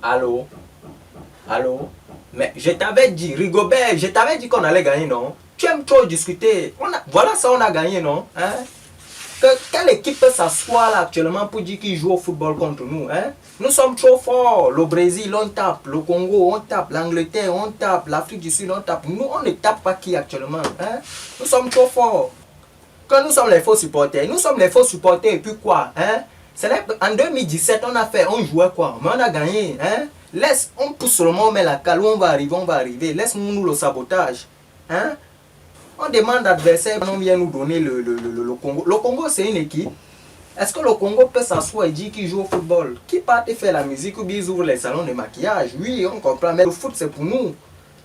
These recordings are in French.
Allô? Allô? Mais je t'avais dit, Rigobert, je t'avais dit qu'on allait gagner, non? Tu aimes trop discuter. Voilà ça, on a gagné, non? Hein? Quelle équipe peut s'asseoir là actuellement pour dire qu'il joue au football contre nous, hein? Nous sommes trop forts. Le Brésil, on tape. Le Congo, on tape. L'Angleterre, on tape. L'Afrique du Sud, on tape. Nous, on ne tape pas qui actuellement, hein? Nous sommes trop forts. Quand nous sommes les faux supporters, nous sommes les faux supporters et puis quoi, hein? En 2017, on jouait quoi? Mais on a gagné, hein? On pousse seulement, on met la cale, où on va arriver. Laisse-nous le sabotage, hein? On demande d'adversaire, on vient nous donner le Congo. Le Congo, c'est une équipe. Est-ce que le Congo peut s'asseoir et dire qu'il joue au football? Qui part et faire la musique ou bien ils ouvrent les salons de maquillage? Oui, on comprend, mais le foot, c'est pour nous.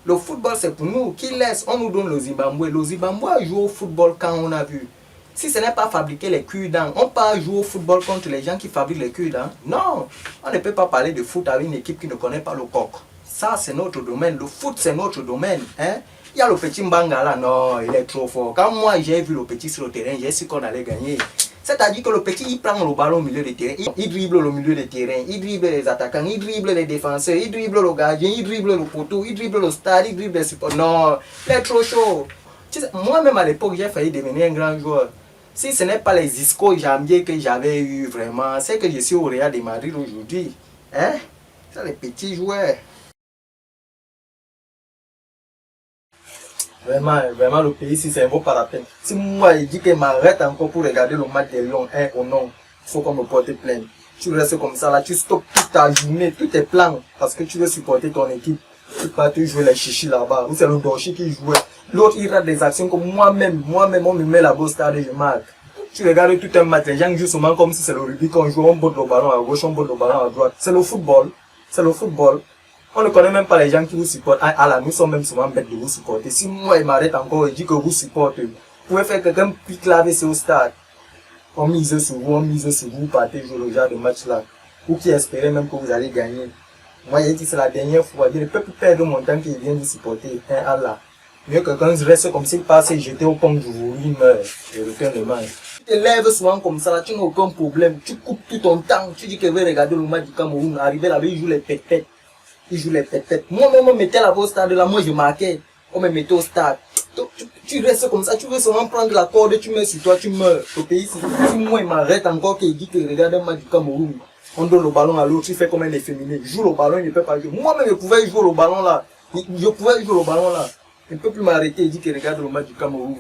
Le football, c'est pour nous. Qui laisse? On nous donne le Zimbabwe. Le Zimbabwe joue au football quand on a vu. Si ce n'est pas fabriquer les cure-dents, on peut pas jouer au football contre les gens qui fabriquent les cure-dents. Non, on ne peut pas parler de foot avec une équipe qui ne connaît pas le coq. Ça, c'est notre domaine. Le foot, c'est notre domaine. Hein? Il y a le petit Mbanga là, non, il est trop fort. Quand moi, j'ai vu le petit sur le terrain, j'ai su qu'on allait gagner. C'est-à-dire que le petit, il prend le ballon au milieu du terrain, il dribble le milieu du terrain, il dribble les attaquants, il dribble les défenseurs, il dribble le gardien, il dribble le poteau, il dribble le stade, il dribble les supporters. Non, il est trop chaud. Moi-même à l'époque, j'ai failli devenir un grand joueur. Si ce n'est pas les Isco jambiers que j'avais eu vraiment, c'est que je suis au Real de Madrid aujourd'hui. Hein? C'est les petits joueurs. Vraiment, le pays, si c'est un vaut pas la peine. Si moi, il dit qu'il m'arrête encore pour regarder le match des Lions, hein, ou non, il faut qu'on me porte plainte. Tu restes comme ça, là, tu stoppes toute ta journée, tous tes plans, parce que tu veux supporter ton équipe. Tu pars te jouer les chichis là-bas, ou c'est le Dorchi qui jouait. L'autre, il rate des actions comme moi-même, on me met la grosse stade et je marque. Tu regardes tout un match, les gens jouent souvent comme si c'est le rugby, qu'on joue, on botte le ballon à gauche, on botte le ballon à droite. C'est le football. C'est le football. On ne connaît même pas les gens qui vous supportent. Ah là, nous sommes même souvent bêtes de vous supporter. Si moi, il m'arrête encore et dit que vous supportez, vous pouvez faire quelqu'un pique laver au stade. On mise sur vous, partez jouer le genre de match là. Ou qui espérait même que vous allez gagner. Moi, j'ai dit c'est la dernière fois. Je ne peux plus perdre mon temps qu'il vient vous supporter. Hein, Allah. Mieux que quand je reste comme s'il passe et jeter au pont du vous, il meurt. Je retourne le match. Tu te lèves souvent comme ça, là, tu n'as aucun problème. Tu coupes tout ton temps. Tu dis que je vais regarder le match du Cameroun. Arriver là-bas, il joue les pépettes. Il joue les pépettes. Moi-même, on me mettait là-bas au stade là, moi je marquais. On me mettait au stade. Tu restes comme ça, tu veux seulement prendre la corde, tu mets sur toi, tu meurs. Au pays, si moi il m'arrête encore qu'il dit que regarde un match du Cameroun, on donne le ballon à l'autre, tu fais comme un efféminé. Joue le ballon, il ne peut pas jouer. Moi-même, je pouvais jouer le ballon là. Je pouvais jouer le ballon là. Il ne peut plus m'arrêter, il dit que regarde le match du Cameroun.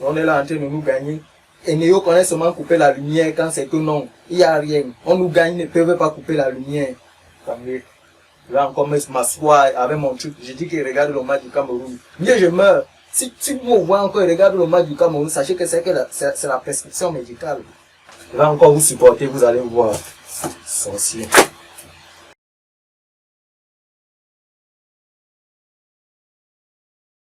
On est là en train de nous gagner. Et Néo connaît seulement couper la lumière quand c'est que non. Il n'y a rien. On nous gagne, ils ne peuvent pas couper la lumière. Je vais encore m'asseoir avec mon truc. Je dis qu'il regarde le match du Cameroun. Mieux je meurs. Si vous voyez encore regarde le match du Cameroun, sachez que c'est la prescription médicale. Je vais encore vous supporter, vous allez voir. Sorcier.